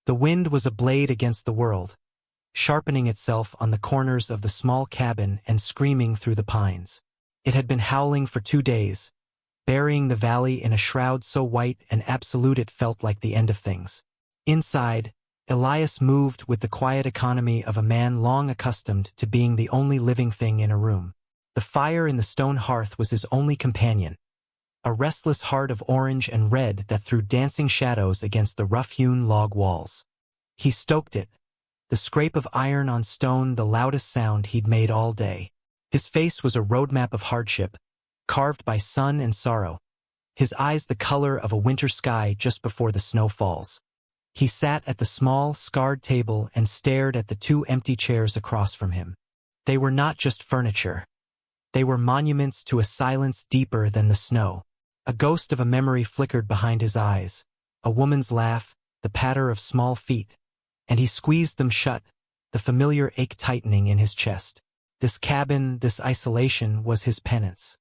The wind was a blade against the world, sharpening itself on the corners of the small cabin and screaming through the pines. It had been howling for 2 days, burying the valley in a shroud so white and absolute it felt like the end of things. Inside, Elias moved with the quiet economy of a man long accustomed to being the only living thing in a room. The fire in the stone hearth was his only companion, a restless heart of orange and red that threw dancing shadows against the rough-hewn log walls. He stoked it, the scrape of iron on stone the loudest sound he'd made all day. His face was a roadmap of hardship, carved by sun and sorrow, his eyes the color of a winter sky just before the snow falls. He sat at the small, scarred table and stared at the 2 empty chairs across from him. They were not just furniture. They were monuments to a silence deeper than the snow. A ghost of a memory flickered behind his eyes, a woman's laugh, the patter of small feet, and he squeezed them shut, the familiar ache tightening in his chest. This cabin, this isolation, was his penance.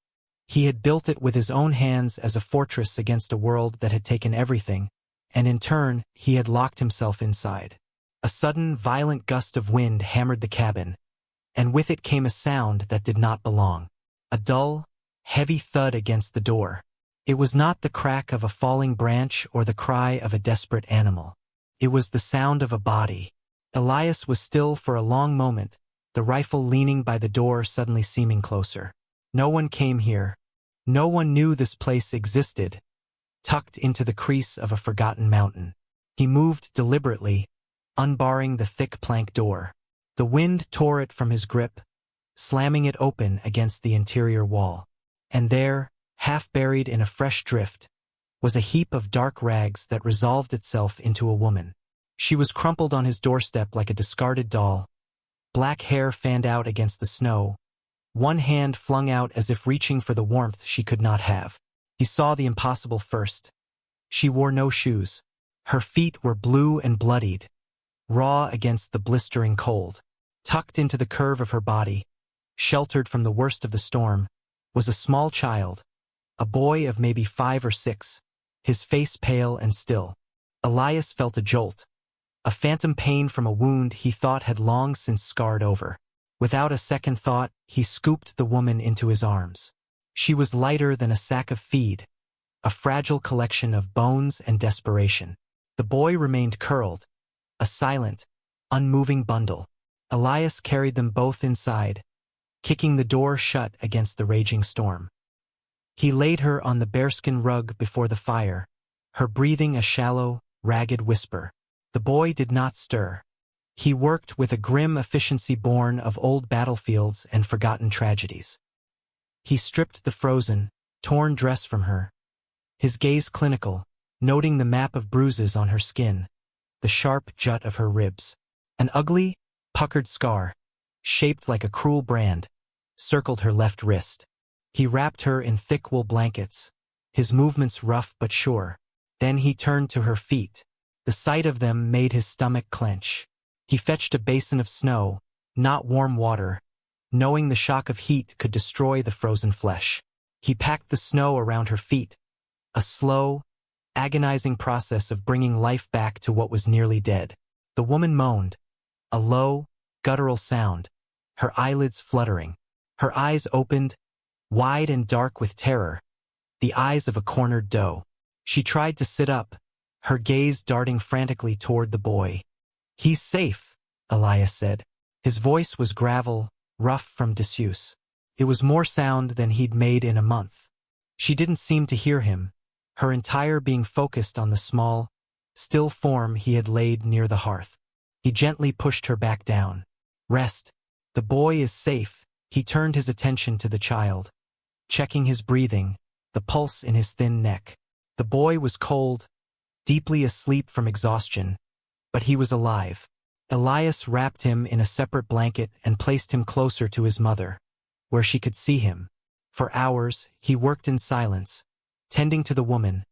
He had built it with his own hands as a fortress against a world that had taken everything, and in turn, he had locked himself inside. A sudden, violent gust of wind hammered the cabin, and with it came a sound that did not belong. A dull, heavy thud against the door. It was not the crack of a falling branch or the cry of a desperate animal. It was the sound of a body. Elias was still for a long moment, the rifle leaning by the door suddenly seeming closer. No one came here. No one knew this place existed, tucked into the crease of a forgotten mountain. He moved deliberately, unbarring the thick plank door. The wind tore it from his grip, slamming it open against the interior wall. And there, half buried in a fresh drift, was a heap of dark rags that resolved itself into a woman. She was crumpled on his doorstep like a discarded doll, black hair fanned out against the snow, one hand flung out as if reaching for the warmth she could not have. He saw the impossible first. She wore no shoes. Her feet were blue and bloodied, raw against the blistering cold. Tucked into the curve of her body, sheltered from the worst of the storm, was a small child, a boy of maybe 5 or 6, his face pale and still. Elias felt a jolt, a phantom pain from a wound he thought had long since scarred over. Without a second thought, he scooped the woman into his arms. She was lighter than a sack of feed, a fragile collection of bones and desperation. The boy remained curled, a silent, unmoving bundle. Elias carried them both inside, kicking the door shut against the raging storm. He laid her on the bearskin rug before the fire, her breathing a shallow, ragged whisper. The boy did not stir. He worked with a grim efficiency born of old battlefields and forgotten tragedies. He stripped the frozen, torn dress from her, his gaze clinical, noting the map of bruises on her skin, the sharp jut of her ribs. An ugly, puckered scar, shaped like a cruel brand, circled her left wrist. He wrapped her in thick wool blankets, his movements rough but sure. Then he turned to her feet. The sight of them made his stomach clench. He fetched a basin of snow, not warm water, knowing the shock of heat could destroy the frozen flesh. He packed the snow around her feet, a slow, agonizing process of bringing life back to what was nearly dead. The woman moaned, a low, guttural sound, her eyelids fluttering. Her eyes opened, wide and dark with terror, the eyes of a cornered doe. She tried to sit up, her gaze darting frantically toward the boy. "He's safe," Elias said. His voice was gravel, rough from disuse. It was more sound than he'd made in a month. She didn't seem to hear him, her entire being focused on the small, still form he had laid near the hearth. He gently pushed her back down. "Rest. The boy is safe." He turned his attention to the child, checking his breathing, the pulse in his thin neck. The boy was cold, deeply asleep from exhaustion, but he was alive. Elias wrapped him in a separate blanket and placed him closer to his mother, where she could see him. For hours, he worked in silence, tending to the woman,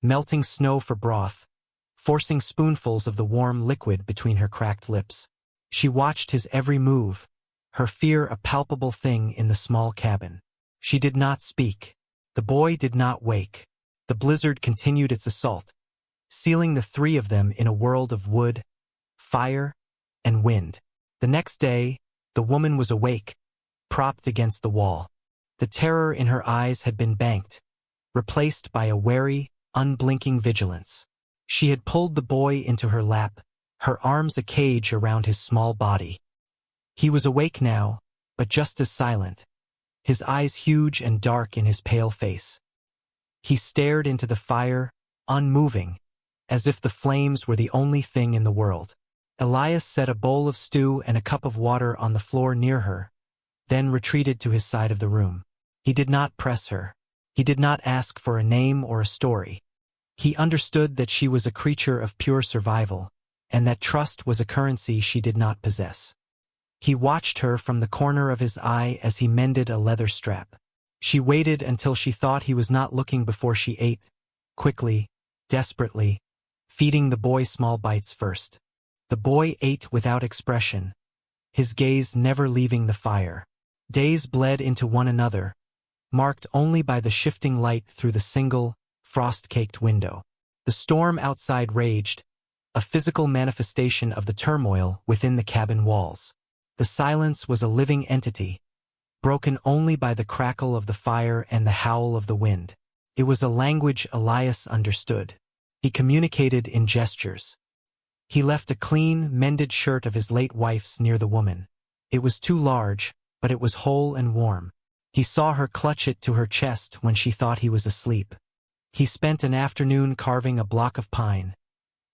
melting snow for broth, forcing spoonfuls of the warm liquid between her cracked lips. She watched his every move, her fear a palpable thing in the small cabin. She did not speak. The boy did not wake. The blizzard continued its assault, sealing the three of them in a world of wood, fire, and wind. The next day, the woman was awake, propped against the wall. The terror in her eyes had been banked, replaced by a wary, unblinking vigilance. She had pulled the boy into her lap, her arms a cage around his small body. He was awake now, but just as silent, his eyes huge and dark in his pale face. He stared into the fire, unmoving, as if the flames were the only thing in the world. Elias set a bowl of stew and a cup of water on the floor near her, then retreated to his side of the room. He did not press her. He did not ask for a name or a story. He understood that she was a creature of pure survival, and that trust was a currency she did not possess. He watched her from the corner of his eye as he mended a leather strap. She waited until she thought he was not looking before she ate, quickly, desperately, feeding the boy small bites first. The boy ate without expression, his gaze never leaving the fire. Days bled into one another, marked only by the shifting light through the single, frost-caked window. The storm outside raged, a physical manifestation of the turmoil within the cabin walls. The silence was a living entity, broken only by the crackle of the fire and the howl of the wind. It was a language Elias understood. He communicated in gestures. He left a clean, mended shirt of his late wife's near the woman. It was too large, but it was whole and warm. He saw her clutch it to her chest when she thought he was asleep. He spent an afternoon carving a block of pine,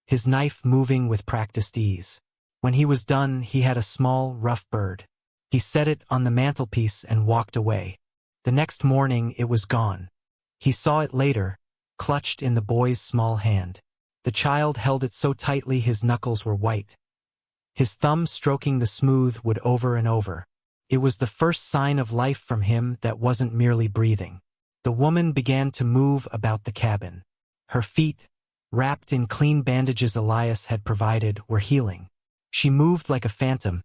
his knife moving with practiced ease. When he was done, he had a small, rough bird. He set it on the mantelpiece and walked away. The next morning it was gone. He saw it later, clutched in the boy's small hand. The child held it so tightly his knuckles were white. His thumb stroking the smooth wood over and over. It was the first sign of life from him that wasn't merely breathing. The woman began to move about the cabin. Her feet, wrapped in clean bandages Elias had provided, were healing. She moved like a phantom,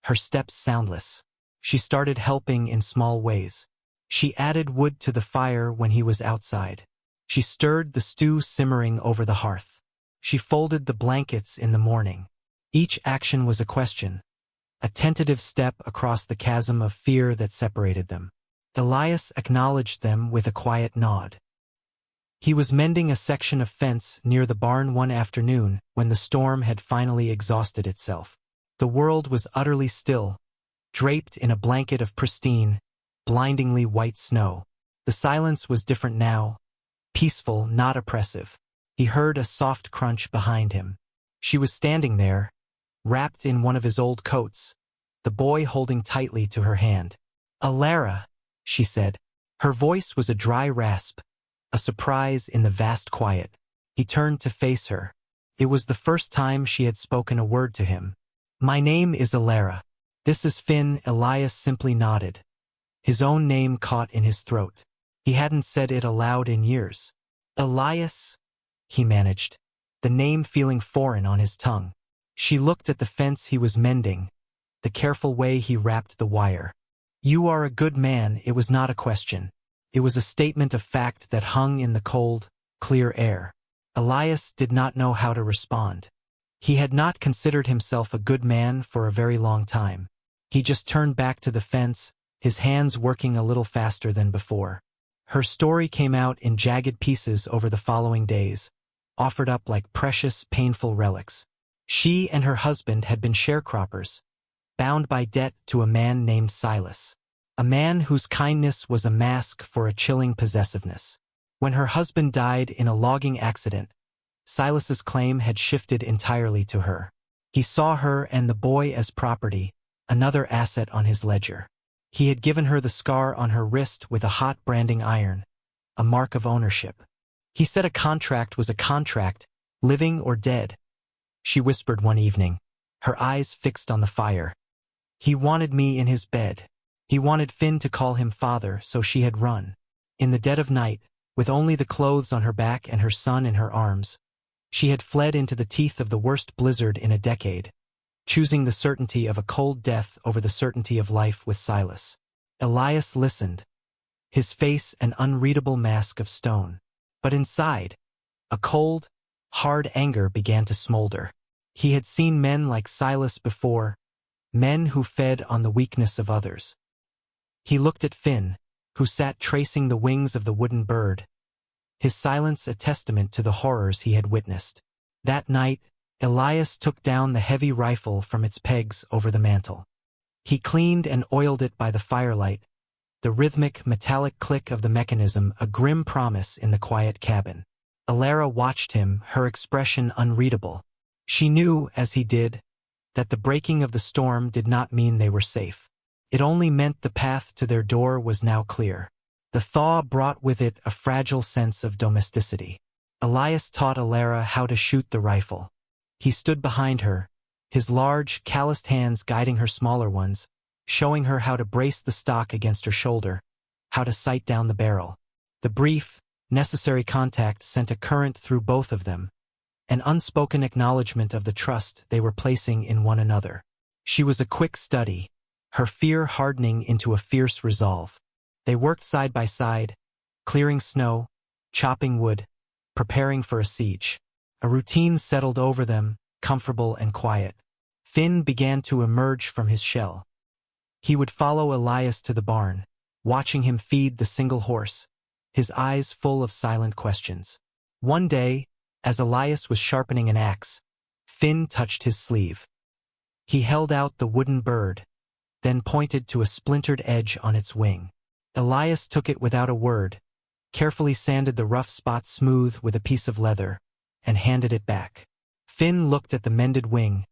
her steps soundless. She started helping in small ways. She added wood to the fire when he was outside. She stirred the stew simmering over the hearth. She folded the blankets in the morning. Each action was a question, a tentative step across the chasm of fear that separated them. Elias acknowledged them with a quiet nod. He was mending a section of fence near the barn one afternoon when the storm had finally exhausted itself. The world was utterly still, draped in a blanket of pristine, blindingly white snow. The silence was different now, peaceful, not oppressive. He heard a soft crunch behind him. She was standing there, wrapped in one of his old coats, the boy holding tightly to her hand. "Alara," she said. Her voice was a dry rasp, a surprise in the vast quiet. He turned to face her. It was the first time she had spoken a word to him. "My name is Alara. This is Finn." Elias simply nodded. His own name caught in his throat. He hadn't said it aloud in years. "Elias," he managed, the name feeling foreign on his tongue. She looked at the fence he was mending, the careful way he wrapped the wire. "You are a good man." It was not a question. It was a statement of fact that hung in the cold, clear air. Elias did not know how to respond. He had not considered himself a good man for a very long time. He just turned back to the fence, his hands working a little faster than before. Her story came out in jagged pieces over the following days, offered up like precious, painful relics. She and her husband had been sharecroppers, bound by debt to a man named Silas, a man whose kindness was a mask for a chilling possessiveness. When her husband died in a logging accident, Silas's claim had shifted entirely to her. He saw her and the boy as property, another asset on his ledger. He had given her the scar on her wrist with a hot branding iron, a mark of ownership. He said a contract was a contract, living or dead. She whispered one evening, her eyes fixed on the fire. He wanted me in his bed. He wanted Finn to call him father, so she had run. In the dead of night, with only the clothes on her back and her son in her arms, she had fled into the teeth of the worst blizzard in a decade, choosing the certainty of a cold death over the certainty of life with Silas. Elias listened, his face an unreadable mask of stone. But inside, a cold, Hard anger began to smolder. He had seen men like Silas before, men who fed on the weakness of others. He looked at Finn, who sat tracing the wings of the wooden bird, his silence a testament to the horrors he had witnessed. That night, Elias took down the heavy rifle from its pegs over the mantel. He cleaned and oiled it by the firelight, the rhythmic, metallic click of the mechanism a grim promise in the quiet cabin. Alara watched him, her expression unreadable. She knew, as he did, that the breaking of the storm did not mean they were safe. It only meant the path to their door was now clear. The thaw brought with it a fragile sense of domesticity. Elias taught Alara how to shoot the rifle. He stood behind her, his large, calloused hands guiding her smaller ones, showing her how to brace the stock against her shoulder, how to sight down the barrel. The brief, necessary contact sent a current through both of them, an unspoken acknowledgement of the trust they were placing in one another. She was a quick study, her fear hardening into a fierce resolve. They worked side by side, clearing snow, chopping wood, preparing for a siege. A routine settled over them, comfortable and quiet. Finn began to emerge from his shell. He would follow Elias to the barn, watching him feed the single horse, his eyes full of silent questions. One day, as Elias was sharpening an axe, Finn touched his sleeve. He held out the wooden bird, then pointed to a splintered edge on its wing. Elias took it without a word, carefully sanded the rough spot smooth with a piece of leather, and handed it back. Finn looked at the mended wing,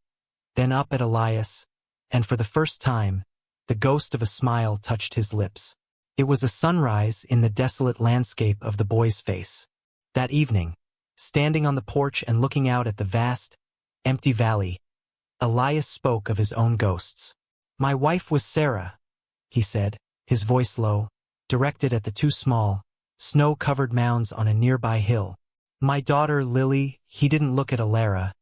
then up at Elias, and for the first time, the ghost of a smile touched his lips. It was a sunrise in the desolate landscape of the boy's face. That evening, standing on the porch and looking out at the vast, empty valley, Elias spoke of his own ghosts. "My wife was Sarah," he said, his voice low, directed at the two small, snow-covered mounds on a nearby hill. "My daughter, Lily." He didn't look at Alara,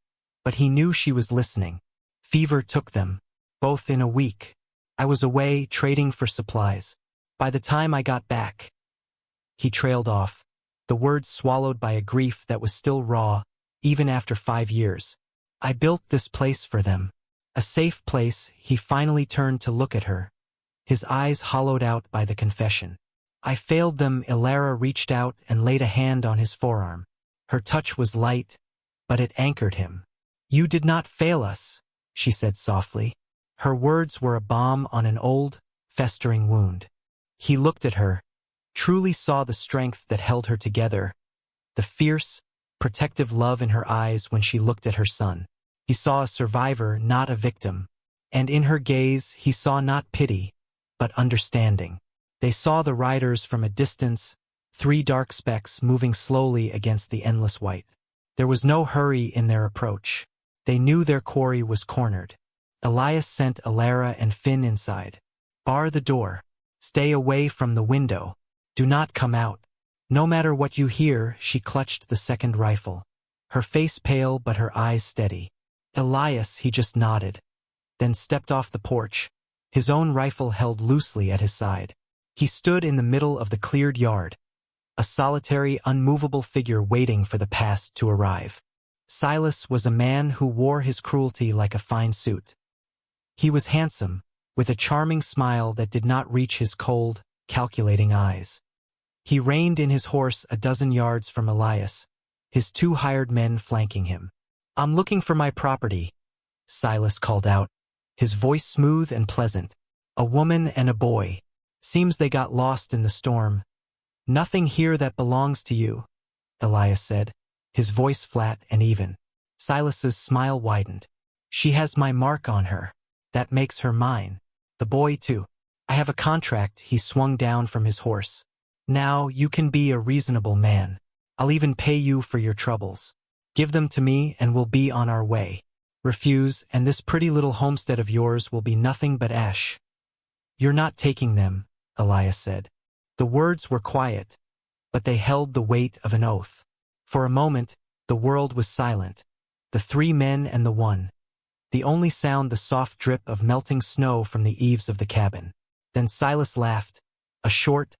but he knew she was listening. "Fever took them, both in a week. I was away trading for supplies. By the time I got back—" He trailed off, the words swallowed by a grief that was still raw, even after 5 years. "I built this place for them. A safe place." He finally turned to look at her, his eyes hollowed out by the confession. "I failed them." Alara reached out and laid a hand on his forearm. Her touch was light, but it anchored him. "You did not fail us," she said softly. Her words were a balm on an old, festering wound. He looked at her, truly saw the strength that held her together, the fierce, protective love in her eyes when she looked at her son. He saw a survivor, not a victim, and in her gaze he saw not pity, but understanding. They saw the riders from a distance, 3 dark specks moving slowly against the endless white. There was no hurry in their approach. They knew their quarry was cornered. Elias sent Alara and Finn inside. "Bar the door. Stay away from the window. Do not come out. No matter what you hear." She clutched the second rifle, her face pale but her eyes steady. "Elias," he just nodded, then stepped off the porch, his own rifle held loosely at his side. He stood in the middle of the cleared yard, a solitary, unmovable figure waiting for the past to arrive. Silas was a man who wore his cruelty like a fine suit. He was handsome, with a charming smile that did not reach his cold, calculating eyes. He reined in his horse a dozen yards from Elias, his 2 hired men flanking him. "I'm looking for my property," Silas called out, his voice smooth and pleasant. "A woman and a boy. Seems they got lost in the storm." "Nothing here that belongs to you," Elias said, his voice flat and even. Silas's smile widened. "She has my mark on her. That makes her mine. The boy too. I have a contract." He swung down from his horse. "Now you can be a reasonable man. I'll even pay you for your troubles. Give them to me and we'll be on our way. Refuse, and this pretty little homestead of yours will be nothing but ash." "You're not taking them," Elias said. The words were quiet, but they held the weight of an oath. For a moment, the world was silent. The 3 men and the one. The only sound the soft drip of melting snow from the eaves of the cabin. Then Silas laughed, a short,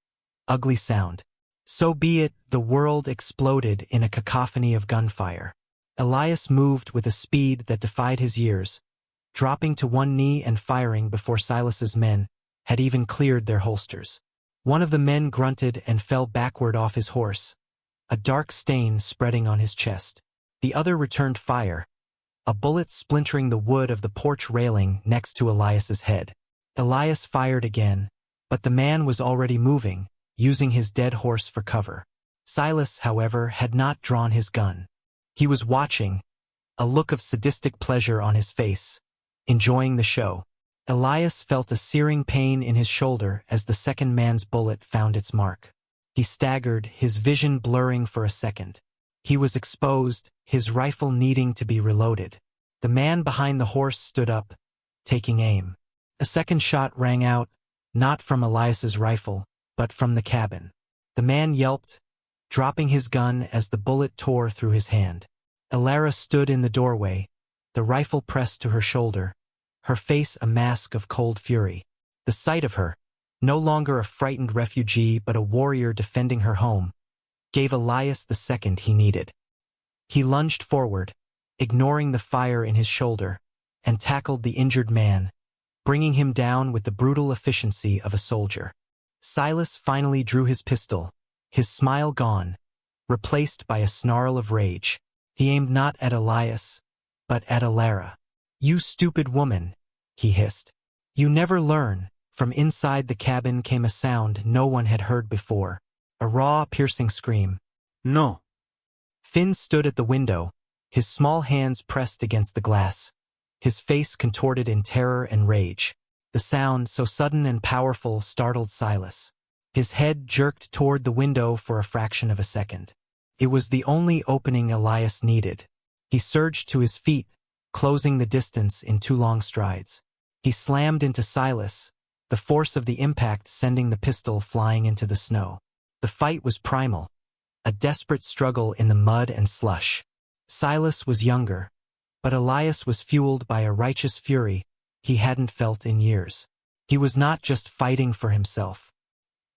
ugly sound. "So be it." The world exploded in a cacophony of gunfire. Elias moved with a speed that defied his years, dropping to one knee and firing before Silas's men had even cleared their holsters. One of the men grunted and fell backward off his horse, a dark stain spreading on his chest. The other returned fire, a bullet splintering the wood of the porch railing next to Elias's head. Elias fired again, but the man was already moving, using his dead horse for cover. Silas, however, had not drawn his gun. He was watching, a look of sadistic pleasure on his face, enjoying the show. Elias felt a searing pain in his shoulder as the second man's bullet found its mark. He staggered, his vision blurring for a second. He was exposed, his rifle needing to be reloaded. The man behind the horse stood up, taking aim. A second shot rang out, not from Elias's rifle, but from the cabin. The man yelped, dropping his gun as the bullet tore through his hand. Elara stood in the doorway, the rifle pressed to her shoulder, her face a mask of cold fury. The sight of her, no longer a frightened refugee but a warrior defending her home, gave Elias the second he needed. He lunged forward, ignoring the fire in his shoulder, and tackled the injured man, bringing him down with the brutal efficiency of a soldier. Silas finally drew his pistol, his smile gone, replaced by a snarl of rage. He aimed not at Elias, but at Elara. "You stupid woman," he hissed. "You never learn." From inside the cabin came a sound no one had heard before, a raw, piercing scream. No. Finn stood at the window, his small hands pressed against the glass, his face contorted in terror and rage. The sound, so sudden and powerful, startled Silas. His head jerked toward the window for a fraction of a second. It was the only opening Elias needed. He surged to his feet, closing the distance in 2 long strides. He slammed into Silas, the force of the impact sending the pistol flying into the snow. The fight was primal, a desperate struggle in the mud and slush. Silas was younger, but Elias was fueled by a righteous fury he hadn't felt in years. He was not just fighting for himself.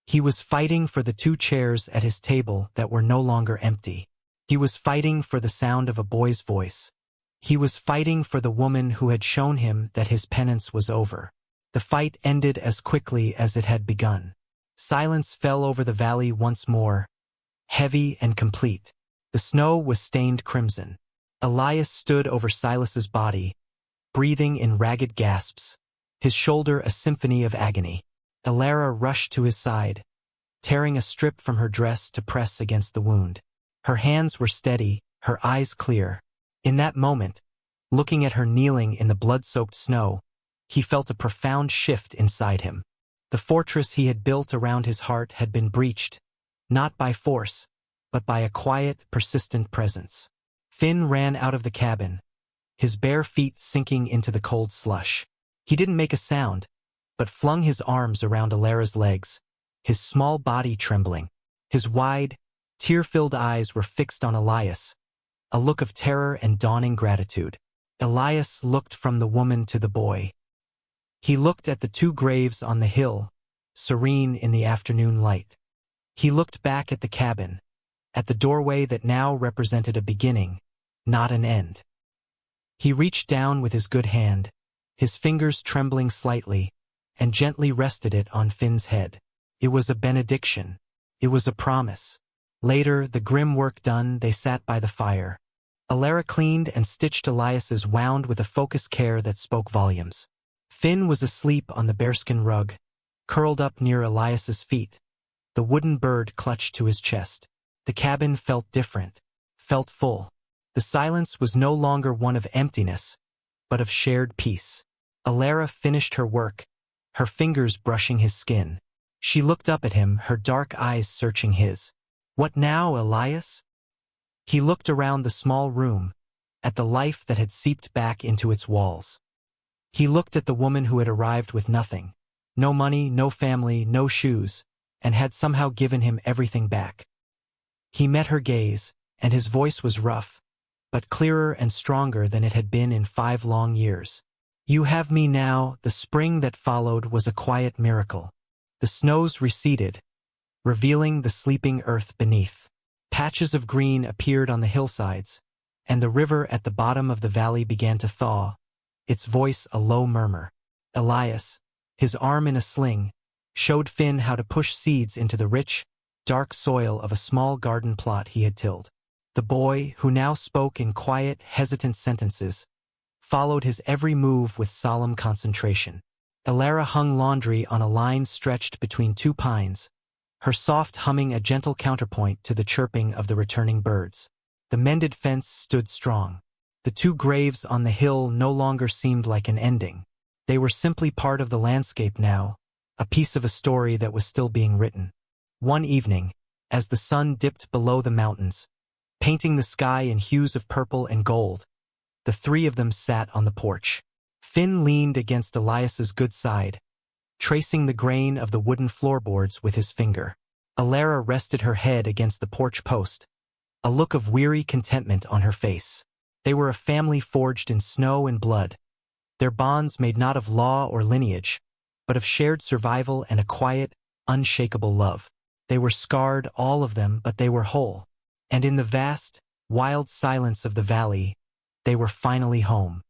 He was fighting for the 2 chairs at his table that were no longer empty. He was fighting for the sound of a boy's voice. He was fighting for the woman who had shown him that his penance was over. The fight ended as quickly as it had begun. Silence fell over the valley once more, heavy and complete. The snow was stained crimson. Elias stood over Silas's body, breathing in ragged gasps, his shoulder a symphony of agony. Elara rushed to his side, tearing a strip from her dress to press against the wound. Her hands were steady, her eyes clear. In that moment, looking at her kneeling in the blood-soaked snow, he felt a profound shift inside him. The fortress he had built around his heart had been breached, not by force, but by a quiet, persistent presence. Finn ran out of the cabin, his bare feet sinking into the cold slush. He didn't make a sound, but flung his arms around Elara's legs, his small body trembling. His wide, tear-filled eyes were fixed on Elias, a look of terror and dawning gratitude. Elias looked from the woman to the boy. He looked at the 2 graves on the hill, serene in the afternoon light. He looked back at the cabin, at the doorway that now represented a beginning, not an end. He reached down with his good hand, his fingers trembling slightly, and gently rested it on Finn's head. It was a benediction. It was a promise. Later, the grim work done, they sat by the fire. Elara cleaned and stitched Elias's wound with a focused care that spoke volumes. Finn was asleep on the bearskin rug, curled up near Elias's feet, the wooden bird clutched to his chest. The cabin felt different, felt full. The silence was no longer one of emptiness, but of shared peace. Elara finished her work, her fingers brushing his skin. She looked up at him, her dark eyes searching his. "What now, Elias?" He looked around the small room, at the life that had seeped back into its walls. He looked at the woman who had arrived with nothing, no money, no family, no shoes, and had somehow given him everything back. He met her gaze, and his voice was rough, but clearer and stronger than it had been in 5 long years. "You have me now." The spring that followed was a quiet miracle. The snows receded, revealing the sleeping earth beneath. Patches of green appeared on the hillsides, and the river at the bottom of the valley began to thaw, its voice a low murmur. Elias, his arm in a sling, showed Finn how to push seeds into the rich, dark soil of a small garden plot he had tilled. The boy, who now spoke in quiet, hesitant sentences, followed his every move with solemn concentration. Elara hung laundry on a line stretched between two pines, her soft humming a gentle counterpoint to the chirping of the returning birds. The mended fence stood strong. The two graves on the hill no longer seemed like an ending. They were simply part of the landscape now, a piece of a story that was still being written. One evening, as the sun dipped below the mountains, painting the sky in hues of purple and gold, the three of them sat on the porch. Finn leaned against Elias's good side, tracing the grain of the wooden floorboards with his finger. Elara rested her head against the porch post, a look of weary contentment on her face. They were a family forged in snow and blood, their bonds made not of law or lineage, but of shared survival and a quiet, unshakable love. They were scarred, all of them, but they were whole. And in the vast, wild silence of the valley, they were finally home.